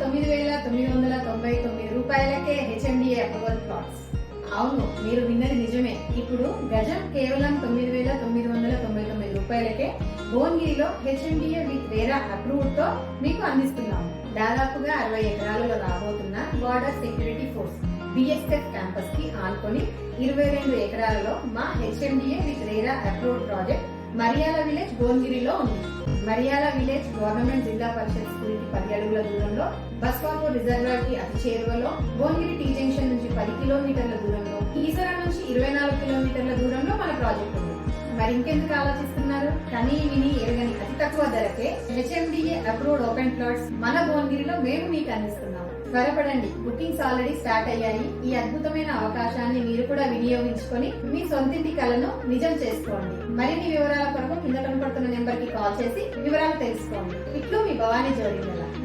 9,999 రూపాయలకే HMDA approval plots. అవును, మీరు విన్నది నిజమే. ఇప్పుడు గజం కేవలం 9,999 రూపాయలకే భువనగిరిలో హెచ్ఎండిఏ విత్ వేరా అప్రూవ్డ్ తో మీకు అందిస్తున్నాము. దాదాపుగా 60 ఎకరాలలో రాబోతున్న border security force BSF campus కి ఆనుకొని 22 ఎకరాలలో మా HMDA with RERA approved project Mariyala village భువనగిరిలో ఉంది. మరియాల విలేజ్ గవర్నమెంట్ జిల్లా పరిషత్ స్కూల్ కి 10 అడుగుల దూరంలో, బస్వాపూర్ రిజర్వాయర్ కి అతి చేరువలో, భువనగిరి టీ జంక్షన్ నుంచి 10 కిలోమీటర్ల దూరంలో, ఈసరా నుంచి 24 కిలోమీటర్ల దూరంలో మన ప్రాజెక్ట్ ఉంది. మరి ఇంకెందుకు ఆలోచిస్తున్నారు? కనీ విని ఎరగని అతి తక్కువ ధరకే హెచ్ఎండిఏ అప్రూవ్డ్ ఓపెన్ ప్లాట్స్ మన భువనగిరిలో మేము మీకు అందిస్తున్నాము. త్వరపడండి, బుకింగ్స్ ఆల్రెడీ స్టార్ట్ అయ్యాయి. ఈ అద్భుతమైన అవకాశాన్ని మీరు కూడా వినియోగించుకొని మీ సొంతింటి కలను నిజం చేసుకోండి. మరిన్ని వివరాల కొరకు కింద కనపడుతున్న నెంబర్ కి కాల్ చేసి వివరాలు తెలుసుకోండి. ఇట్లు మీ భవానీ జోడిందల.